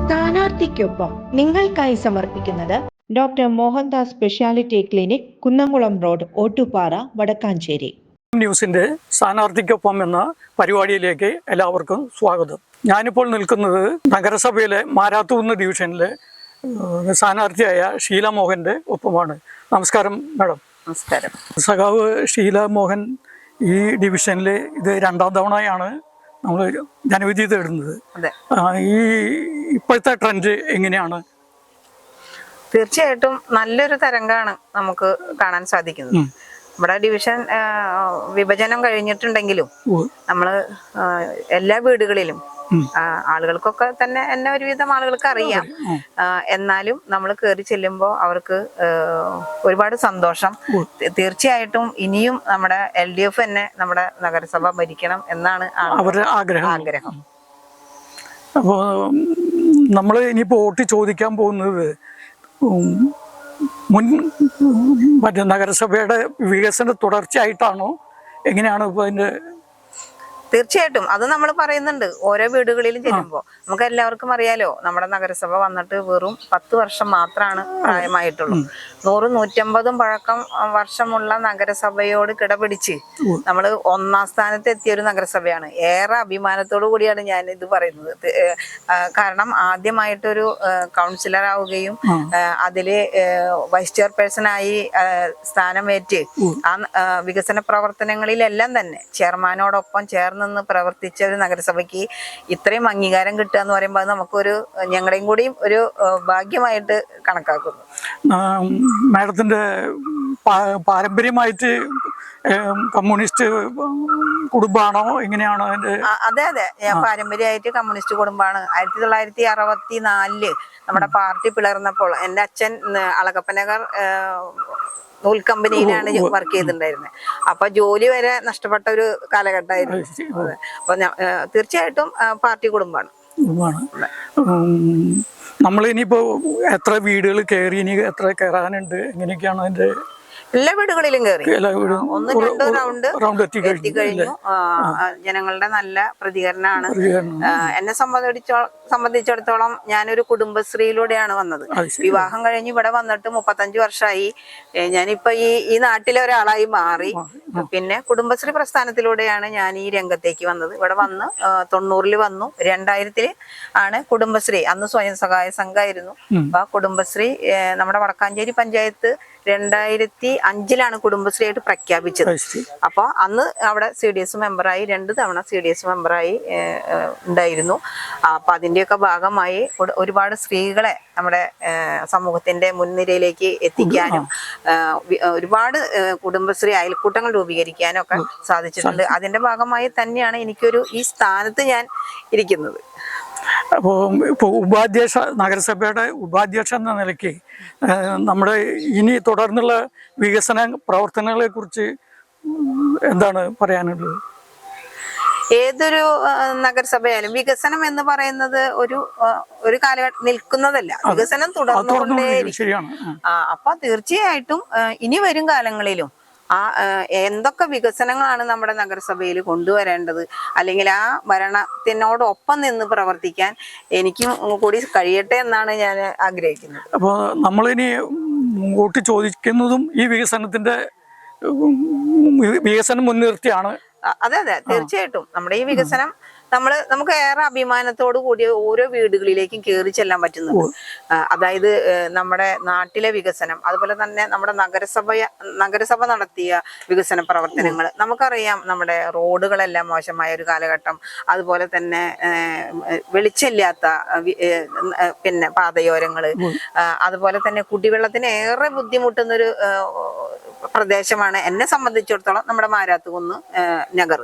സ്ഥാനാർത്ഥിക്കൊപ്പം നിങ്ങൾക്കായി സമർപ്പിക്കുന്നത് doctor Mohandas speciality clinic, Kunnamkulam road, Ottupara, Vadakkanchery. ന്യൂസിന്റെ സ്ഥാനാർത്ഥിക്കൊപ്പം എന്ന പരിപാടിയിലേക്ക് എല്ലാവർക്കും സ്വാഗതം. ഞാനിപ്പോൾ നിൽക്കുന്നത് നഗരസഭയിലെ മാരാത്തുകുന്ന് ഡിവിഷനിലെ സ്ഥാനാർത്ഥിയായ ഷീല മോഹന്റെ ഒപ്പമാണ്. നമസ്കാരം മാഡം. നമസ്കാരം. സഖാവ് ഷീല മോഹൻ ഈ ഡിവിഷനിൽ ഇത് 2ാം തവണയാണ് നമ്മൾ ജനവിധി തേടുന്നത്. ഈ ഇപ്പോഴത്തെ ട്രെൻഡ് എങ്ങനെയാണ്? തീർച്ചയായിട്ടും നല്ലൊരു തരംഗമാണ് നമുക്ക് കാണാൻ സാധിക്കുന്നത്. നമ്മുടെ ഡിവിഷൻ വിഭജനം കഴിഞ്ഞിട്ടുണ്ടെങ്കിലും നമ്മള് എല്ലാ വീടുകളിലും ആളുകൾക്കൊക്കെ തന്നെ എന്നെ ഒരുവിധം ആളുകൾക്ക് അറിയാം. എന്നാലും നമ്മൾ കയറി ചെല്ലുമ്പോൾ അവർക്ക് ഒരുപാട് സന്തോഷം. തീർച്ചയായിട്ടും ഇനിയും നമ്മുടെ LDF തന്നെ നമ്മുടെ നഗരസഭ ഭരിക്കണം എന്നാണ് അവരുടെ ആഗ്രഹം. അപ്പോൾ നമ്മൾ ഇനിയിപ്പോൾ വോട്ട് ചോദിക്കാൻ പോകുന്നത് മറ്റേ നഗരസഭയുടെ വികസന തുടർച്ചയായിട്ടാണോ, എങ്ങനെയാണ് ഇപ്പോൾ അതിൻ്റെ? തീർച്ചയായിട്ടും അത് നമ്മൾ പറയുന്നുണ്ട് ഓരോ വീടുകളിലും ചെല്ലുമ്പോൾ. നമുക്ക് എല്ലാവർക്കും അറിയാലോ, നമ്മുടെ നഗരസഭ വന്നിട്ട് വെറും 10 വർഷം മാത്രമാണ് പ്രായമായിട്ടുള്ളൂ. 100-150 വർഷമുള്ള നഗരസഭയോട് കിടപിടിച്ച് നമ്മൾ 1ാം സ്ഥാനത്ത് എത്തിയ ഒരു നഗരസഭയാണ്. ഏറെ അഭിമാനത്തോടു കൂടിയാണ് ഞാൻ ഇത് പറയുന്നത്. കാരണം ആദ്യമായിട്ടൊരു കൗൺസിലർ ആവുകയും അതില് വൈസ് ചെയർപേഴ്സണായി സ്ഥാനമേറ്റ് ആ വികസന പ്രവർത്തനങ്ങളിലെല്ലാം തന്നെ ചെയർമാനോടൊപ്പം ചേർന്ന് പ്രവർത്തിച്ച ഒരു നഗരസഭയ്ക്ക് ഇത്രയും അംഗീകാരം കിട്ടുക എന്ന് പറയുമ്പോൾ അത് നമുക്കൊരു ഞങ്ങളുടെയും കൂടിയും ഒരു ഭാഗ്യമായിട്ട് കണക്കാക്കുന്നു. മാഡത്തിന്റെ പാരമ്പര്യമായിട്ട് കമ്മ്യൂണിസ്റ്റ് കുടുംബാണോ, എങ്ങനെയാണോ? അതെ, ഞാൻ പാരമ്പര്യമായിട്ട് കമ്മ്യൂണിസ്റ്റ് കുടുംബമാണ്. 1964 നമ്മുടെ പാർട്ടി പിളർന്നപ്പോൾ എൻ്റെ അച്ഛൻ അളകപ്പനഗർ നൂൽക്കമ്പനിയിലാണ് വർക്ക് ചെയ്തിട്ടുണ്ടായിരുന്നത്. അപ്പൊ ജോലി വരെ നഷ്ടപ്പെട്ട ഒരു കാലഘട്ടമായിരുന്നു. അപ്പൊ തീർച്ചയായിട്ടും പാർട്ടി കുടുംബമാണ്. നമ്മളിനിയിപ്പോ എത്ര വീടുകൾ കയറി, ഇനി എത്ര കയറാനുണ്ട്, എങ്ങനെയൊക്കെയാണ് അതിന്റെ? എല്ലാ വീടുകളിലും കയറി 1-2 റൗണ്ട് എത്തിക്കഴിഞ്ഞു. ജനങ്ങളുടെ നല്ല പ്രതികരണമാണ്. എന്നെ സംബന്ധിച്ചിടത്തോളം ഞാനൊരു കുടുംബശ്രീയിലൂടെയാണ് വന്നത്. വിവാഹം കഴിഞ്ഞ് ഇവിടെ വന്നിട്ട് 35 വർഷമായി. ഞാനിപ്പോ ഈ നാട്ടിലെ ഒരാളായി മാറി. പിന്നെ കുടുംബശ്രീ പ്രസ്ഥാനത്തിലൂടെയാണ് ഞാൻ ഈ രംഗത്തേക്ക് വന്നത്. ഇവിടെ വന്ന് 90-ൽ വന്നു. 2000-ൽ ആണ് കുടുംബശ്രീ, അന്ന് സ്വയം സഹായ സംഘമായിരുന്നു. അപ്പൊ കുടുംബശ്രീ നമ്മുടെ വടക്കാഞ്ചേരി പഞ്ചായത്ത് 2005-ലാണ് കുടുംബശ്രീ ആയിട്ട് പ്രഖ്യാപിച്ചത്. അപ്പൊ അന്ന് അവിടെ CDS മെമ്പറായി, 2 തവണ CDS മെമ്പറായി ഉണ്ടായിരുന്നു. അപ്പൊ അതിന്റെയൊക്കെ ഭാഗമായി ഒരുപാട് സ്ത്രീകളെ നമ്മുടെ സമൂഹത്തിന്റെ മുൻനിരയിലേക്ക് എത്തിക്കാനും ഒരുപാട് കുടുംബശ്രീ അയൽക്കൂട്ടങ്ങൾ രൂപീകരിക്കാനും ഒക്കെ സാധിച്ചിട്ടുണ്ട്. അതിന്റെ ഭാഗമായി തന്നെയാണ് എനിക്കൊരു ഈ സ്ഥാനത്ത് ഞാൻ ഇരിക്കുന്നത്. അപ്പോൾ ഇപ്പോൾ ഉപാധ്യക്ഷ, നഗരസഭയുടെ ഉപാധ്യക്ഷ എന്ന നിലയ്ക്ക് നമ്മുടെ ഇനി തുടർന്നുള്ള വികസന പ്രവർത്തനങ്ങളെ കുറിച്ച് എന്താണ് പറയാനുള്ളത്? ഏതൊരു നഗരസഭയായാലും വികസനം എന്ന് പറയുന്നത് ഒരു കാലഘട്ടം നിൽക്കുന്നതല്ല, വികസനം തുടർന്നുകൊണ്ടേയിരിക്കും. അപ്പൊ തീർച്ചയായിട്ടും ഇനി വരും കാലങ്ങളിലും എന്തൊക്കെ വികസനങ്ങളാണ് നമ്മുടെ നഗരസഭയിൽ കൊണ്ടുവരേണ്ടത്, അല്ലെങ്കിൽ ആ ഭരണത്തിനോടൊപ്പം നിന്ന് പ്രവർത്തിക്കാൻ എനിക്കും കൂടി കഴിയട്ടെ എന്നാണ് ഞാൻ ആഗ്രഹിക്കുന്നത്. അപ്പോൾ നമ്മളിനി വോട്ട് ചോദിക്കുന്നതും ഈ വികസനം മുൻനിർത്തിയാണ്. അതെ, തീർച്ചയായിട്ടും നമ്മുടെ ഈ വികസനം നമുക്ക് ഏറെ അഭിമാനത്തോടു കൂടി ഓരോ വീടുകളിലേക്കും കയറി ചെല്ലാൻ പറ്റുന്നുണ്ട്. അതായത് നമ്മുടെ നാട്ടിലെ വികസനം, അതുപോലെ തന്നെ നമ്മുടെ നഗരസഭ നടത്തിയ വികസന പ്രവർത്തനങ്ങൾ നമുക്കറിയാം. നമ്മുടെ റോഡുകളെല്ലാം മോശമായ ഒരു കാലഘട്ടം, അതുപോലെ തന്നെ വെളിച്ചമില്ലാത്ത പിന്നെ പാതയോരങ്ങള്, അതുപോലെ തന്നെ കുടിവെള്ളത്തിന് ഏറെ ബുദ്ധിമുട്ടുന്നൊരു പ്രദേശമാണ് എന്നെ സംബന്ധിച്ചിടത്തോളം നമ്മുടെ മാരാത്തുകുന്ന് നഗർ.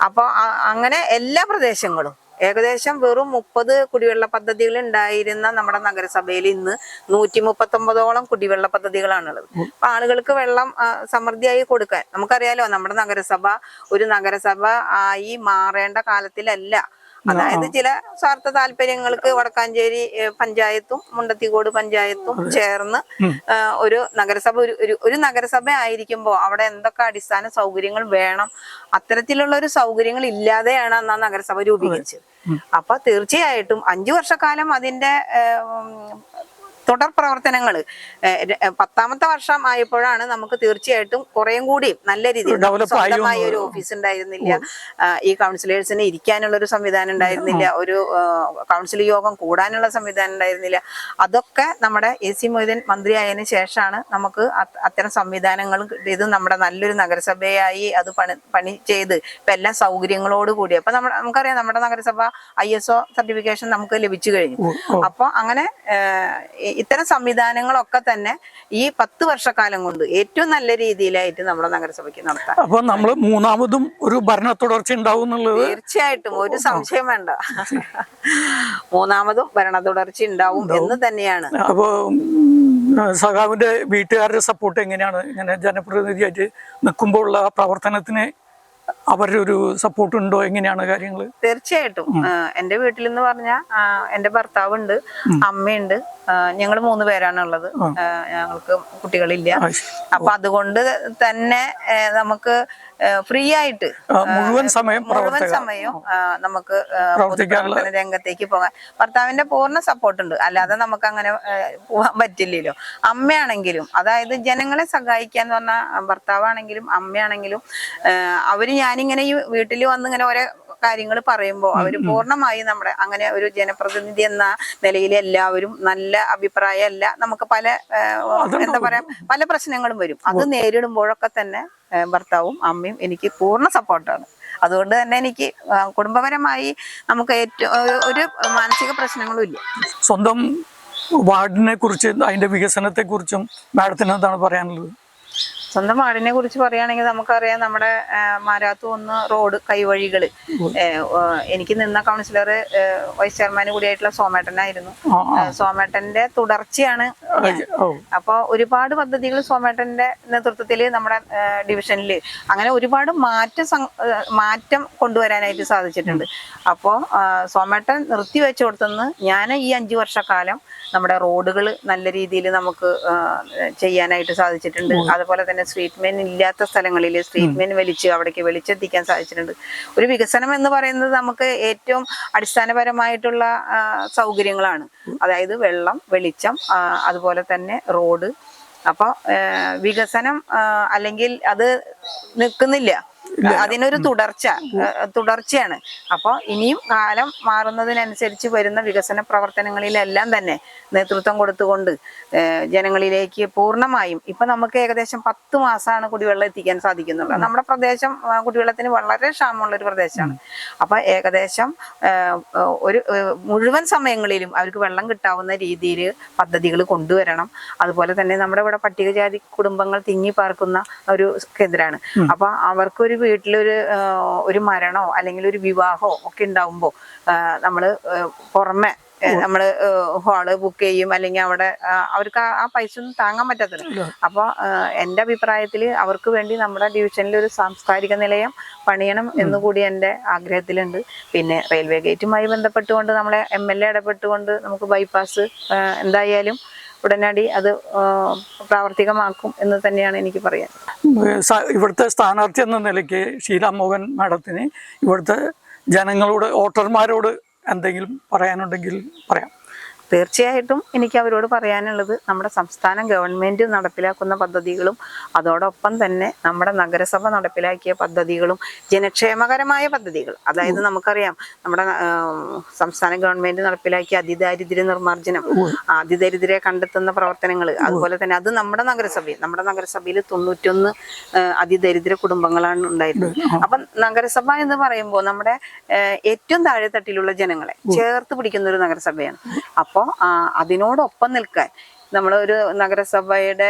അപ്പൊ അങ്ങനെ എല്ലാ പ്രദേശങ്ങളും ഏകദേശം വെറും 30 കുടിവെള്ള പദ്ധതികൾ ഉണ്ടായിരുന്ന നമ്മുടെ നഗരസഭയിൽ ഇന്ന് 139ഓളം കുടിവെള്ള പദ്ധതികളാണുള്ളത്. അപ്പൊ ആളുകൾക്ക് വെള്ളം സമൃദ്ധിയായി കൊടുക്കാൻ നമുക്കറിയാലോ, നമ്മുടെ നഗരസഭ ഒരു നഗരസഭ ആയി മാറേണ്ട കാലത്തിലല്ല അതായത് ചില സ്വാർത്ഥ താല്പര്യങ്ങൾക്ക് വടക്കാഞ്ചേരി പഞ്ചായത്തും മുണ്ടത്തിക്കോട് പഞ്ചായത്തും ചേർന്ന് ഒരു നഗരസഭ ഒരു നഗരസഭ ആയിരിക്കുമ്പോൾ അവിടെ എന്തൊക്കെ അടിസ്ഥാന സൗകര്യങ്ങൾ വേണം, അത്തരത്തിലുള്ള ഒരു സൗകര്യങ്ങൾ ഇല്ലാതെയാണ് അന്ന് ആ നഗരസഭ രൂപീകരിച്ചത്. അപ്പൊ തീർച്ചയായിട്ടും 5 വർഷക്കാലം അതിന്റെ തുടർ പ്രവർത്തനങ്ങൾ 10ാമത്തെ വർഷം ആയപ്പോഴാണ് നമുക്ക് തീർച്ചയായിട്ടും കുറേം കൂടി നല്ല രീതിയിൽ സ്വന്തമായ ഒരു ഓഫീസ് ഉണ്ടായിരുന്നില്ല, ഈ കൗൺസിലേഴ്സിന് ഇരിക്കാനുള്ള ഒരു സംവിധാനം ഉണ്ടായിരുന്നില്ല, ഒരു കൗൺസിൽ യോഗം കൂടാനുള്ള സംവിധാനം ഉണ്ടായിരുന്നില്ല. അതൊക്കെ നമ്മുടെ AC മൊയ്തീൻ മന്ത്രിയായതിനു ശേഷമാണ് നമുക്ക് അത്തരം സംവിധാനങ്ങൾ ഇത് നമ്മുടെ നല്ലൊരു നഗരസഭയായി അത് പണി ചെയ്ത് ഇപ്പൊ എല്ലാ സൗകര്യങ്ങളോട് കൂടി. അപ്പൊ നമുക്കറിയാം നമ്മുടെ നഗരസഭ ISO സർട്ടിഫിക്കേഷൻ നമുക്ക് ലഭിച്ചു കഴിഞ്ഞു. അപ്പൊ അങ്ങനെ ഇത്തരം സംവിധാനങ്ങളൊക്കെ തന്നെ ഈ 10 വർഷക്കാലം കൊണ്ട് ഏറ്റവും നല്ല രീതിയിലായിട്ട് നമ്മുടെ നഗരസഭയ്ക്ക് നടത്താം. അപ്പൊ നമ്മള് മൂന്നാമതും ഒരു ഭരണ തുടർച്ച ഉണ്ടാവും എന്നുള്ളത് തീർച്ചയായിട്ടും ഒരു സംശയം വേണ്ട. മൂന്നാമതും ഭരണ തുടർച്ച ഉണ്ടാവും എന്ന് തന്നെയാണ്. അപ്പൊ സഖാവിന്റെ വീട്ടുകാരുടെ സപ്പോർട്ട് എങ്ങനെയാണ്? ഇങ്ങനെ ജനപ്രതിനിധിയായിട്ട് നിൽക്കുമ്പോൾ ഉള്ള പ്രവർത്തനത്തിന് അവരുടെ ഒരു സപ്പോർട്ട് ഉണ്ടോ? എങ്ങനെയാണ് കാര്യങ്ങൾ? തീർച്ചയായിട്ടും എന്റെ വീട്ടിൽ എന്ന് പറഞ്ഞാൽ എന്റെ ഭർത്താവുണ്ട്, അമ്മയുണ്ട്, ഞങ്ങൾ 3 പേരാണ് ഉള്ളത്. ഞങ്ങൾക്ക് കുട്ടികളില്ല. അപ്പൊ അതുകൊണ്ട് തന്നെ നമുക്ക് ഫ്രീ ആയിട്ട് മുഴുവൻ സമയം നമുക്ക് പൊതുപ്രവർത്തന രംഗത്തേക്ക് പോകാൻ ഭർത്താവിന്റെ പൂർണ്ണ സപ്പോർട്ട് ഉണ്ട്. അല്ലാതെ നമുക്ക് അങ്ങനെ പോകാൻ പറ്റില്ലല്ലോ. അമ്മയാണെങ്കിലും, അതായത് ജനങ്ങളെ സഹായിക്കാൻ എന്ന് പറഞ്ഞാൽ ഭർത്താവാണെങ്കിലും അമ്മയാണെങ്കിലും അവര് ഞാനിങ്ങനെ ഈ വീട്ടിൽ വന്ന് ഇങ്ങനെ ഓരോ കാര്യങ്ങൾ പറയുമ്പോൾ അവര് പൂർണ്ണമായി നമ്മുടെ അങ്ങനെ ഒരു ജനപ്രതിനിധി എന്ന നിലയിൽ എല്ലാവരും നല്ല അഭിപ്രായമല്ല, നമുക്ക് പല എന്താ പറയാ പല പ്രശ്നങ്ങളും വരും. അത് നേരിടുമ്പോഴൊക്കെ തന്നെ ഭർത്താവും അമ്മയും എനിക്ക് പൂർണ്ണ സപ്പോർട്ടാണ്. അതുകൊണ്ട് തന്നെ എനിക്ക് കുടുംബപരമായി നമുക്ക് ഏറ്റവും ഒരു മാനസിക പ്രശ്നങ്ങളും ഇല്ല. സ്വന്തം വാർഡിനെ കുറിച്ച് അതിന്റെ വികസനത്തെ കുറിച്ചും മാഡത്തിന് എന്താണ് പറയാനുള്ളത്? സ്വന്തം വാർഡിനെ കുറിച്ച് പറയുകയാണെങ്കിൽ നമുക്കറിയാം നമ്മുടെ മാരാത്തു 1 റോഡ് കൈവഴികള് എനിക്ക് നിന്ന കൗൺസിലർ വൈസ് ചെയർമാൻ കൂടിയായിട്ടുള്ള സോമേട്ടനായിരുന്നു. സോമേട്ടന്റെ തുടർച്ചയാണ്. അപ്പൊ ഒരുപാട് പദ്ധതികൾ സോമേട്ടന്റെ നേതൃത്വത്തിൽ നമ്മുടെ ഡിവിഷനിൽ അങ്ങനെ ഒരുപാട് മാറ്റം കൊണ്ടുവരാനായിട്ട് സാധിച്ചിട്ടുണ്ട്. അപ്പോ സോമേട്ടൻ നിർത്തിവെച്ചു കൊടുത്തെന്ന് ഞാൻ ഈ 5 വർഷക്കാലം നമ്മുടെ റോഡുകൾ നല്ല രീതിയിൽ നമുക്ക് ചെയ്യാനായിട്ട് സാധിച്ചിട്ടുണ്ട്. അതുപോലെ തന്നെ സ്ട്രീറ്റ് മെയിൻ ഇല്ലാത്ത സ്ഥലങ്ങളിൽ സ്ട്രീറ്റ് മെയിൻ അവിടേക്ക് വെളിച്ചെത്തിക്കാൻ സാധിച്ചിട്ടുണ്ട്. ഒരു വികസനം എന്ന് പറയുന്നത് നമുക്ക് ഏറ്റവും അടിസ്ഥാനപരമായിട്ടുള്ള സൗകര്യങ്ങളാണ്. അതായത് വെള്ളം, വെളിച്ചം, അതുപോലെ തന്നെ റോഡ്. അപ്പൊ വികസനം അല്ലെങ്കിൽ അത് നിൽക്കുന്നില്ല, അതിനൊരു തുടർച്ചയാണ്. അപ്പോൾ ഇനിയും കാലം മാറുന്നതിനനുസരിച്ച് വരുന്ന വികസന പ്രവർത്തനങ്ങളിലെല്ലാം തന്നെ നേതൃത്വം കൊടുത്തുകൊണ്ട് ജനങ്ങളിലേക്ക് പൂർണ്ണമായും ഇപ്പൊ നമുക്ക് ഏകദേശം 10 മാസമാണ് കുടിവെള്ളം എത്തിക്കാൻ സാധിക്കുന്നുള്ളത്. നമ്മുടെ പ്രദേശം കുടിവെള്ളത്തിന് വളരെ ക്ഷാമമുള്ള ഒരു പ്രദേശമാണ്. അപ്പൊ ഏകദേശം ഒരു മുഴുവൻ സമയങ്ങളിലും അവർക്ക് വെള്ളം കിട്ടാവുന്ന രീതിയിൽ പദ്ധതികൾ കൊണ്ടുവരണം. അതുപോലെ തന്നെ നമ്മുടെ ഇവിടെ പട്ടികജാതി കുടുംബങ്ങൾ തിങ്ങി പാർക്കുന്ന ഒരു കേന്ദ്രമാണ്. അപ്പൊ അവർക്കൊരു വീട്ടിലൊരു മരണോ അല്ലെങ്കിൽ ഒരു വിവാഹമോ ഒക്കെ ഉണ്ടാവുമ്പോൾ നമ്മള് പുറമെ നമ്മള് ഹാള് ബുക്ക് ചെയ്യും, അല്ലെങ്കിൽ അവിടെ അവർക്ക് ആ പൈസ ഒന്നും താങ്ങാൻ പറ്റാത്തത്. അപ്പൊ എന്റെ അഭിപ്രായത്തിൽ അവർക്ക് വേണ്ടി നമ്മുടെ ഡിവിഷനിൽ ഒരു സാംസ്കാരിക നിലയം പണിയണം എന്നുകൂടി എൻ്റെ ആഗ്രഹത്തിലുണ്ട്. പിന്നെ റെയിൽവേ ഗേറ്റുമായി ബന്ധപ്പെട്ടുകൊണ്ട് നമ്മളെ MLA ഇടപെട്ടുകൊണ്ട് നമുക്ക് ബൈപ്പാസ് എന്തായാലും ഉടനടി അത് പ്രാവർത്തികമാക്കും എന്ന് തന്നെയാണ് എനിക്ക് പറയാൻ. ഇവിടുത്തെ സ്ഥാനാർത്ഥി എന്ന നിലയ്ക്ക് ഷീല മോഹൻ മാഡത്തിന് ഇവിടുത്തെ ജനങ്ങളോട്, വോട്ടർമാരോട് എന്തെങ്കിലും പറയാനുണ്ടെങ്കിൽ പറയാം. തീർച്ചയായിട്ടും എനിക്ക് അവരോട് പറയാനുള്ളത് നമ്മുടെ സംസ്ഥാന ഗവൺമെന്റ് നടപ്പിലാക്കുന്ന പദ്ധതികളും അതോടൊപ്പം തന്നെ നമ്മുടെ നഗരസഭ നടപ്പിലാക്കിയ പദ്ധതികളും ജനക്ഷേമകരമായ പദ്ധതികൾ, അതായത് നമുക്കറിയാം നമ്മുടെ സംസ്ഥാന ഗവൺമെന്റ് നടപ്പിലാക്കിയ അതിദാരിദ്ര്യ നിർമ്മാർജ്ജനം, അതിദരിദ്രരെ കണ്ടെത്തുന്ന പ്രവർത്തനങ്ങൾ, അതുപോലെ തന്നെ അത് നമ്മുടെ നഗരസഭയിൽ 91 അതിദരിദ്ര കുടുംബങ്ങളാണ് ഉണ്ടായിരുന്നത്. അപ്പൊ നഗരസഭ എന്ന് പറയുമ്പോൾ നമ്മുടെ ഏറ്റവും താഴെത്തട്ടിലുള്ള ജനങ്ങളെ ചേർത്ത് പിടിക്കുന്ന ഒരു നഗരസഭയാണ്. അപ്പോൾ അതിനോടൊപ്പം നിൽക്കാൻ നമ്മളൊരു നഗരസഭയുടെ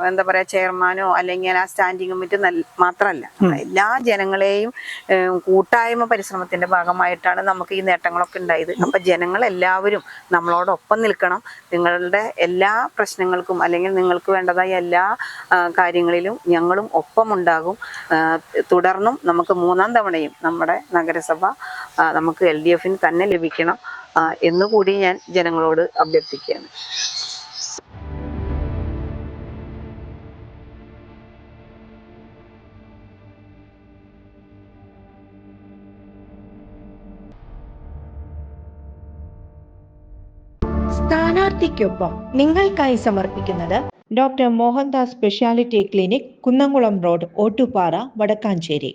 എന്താ പറയാ ചെയർമാനോ അല്ലെങ്കിൽ ആ സ്റ്റാൻഡിംഗ് കമ്മിറ്റി മാത്രമല്ല, എല്ലാ ജനങ്ങളെയും കൂട്ടായ്മ പരിശ്രമത്തിന്റെ ഭാഗമായിട്ടാണ് നമുക്ക് ഈ നേട്ടങ്ങളൊക്കെ ഉണ്ടായത്. അപ്പൊ ജനങ്ങൾ എല്ലാവരും നമ്മളോടൊപ്പം നിൽക്കണം. നിങ്ങളുടെ എല്ലാ പ്രശ്നങ്ങൾക്കും അല്ലെങ്കിൽ നിങ്ങൾക്ക് വേണ്ടതായ എല്ലാ കാര്യങ്ങളിലും ഞങ്ങളും ഒപ്പം ഉണ്ടാകും. തുടർന്നും നമുക്ക് 3ാം തവണയും നമ്മുടെ നഗരസഭ നമുക്ക് LDFന് തന്നെ ലഭിക്കണം എന്നുകൂടി ഞാൻ ജനങ്ങളോട് അഭ്യർത്ഥിക്കുകയാണ്. സ്ഥാനാർത്ഥിക്കൊപ്പം നിങ്ങൾക്കായി സമർപ്പിക്കുന്നത് doctor Mohandas speciality clinic, Kunnamkulam road, Ottupara, Vadakkanchery.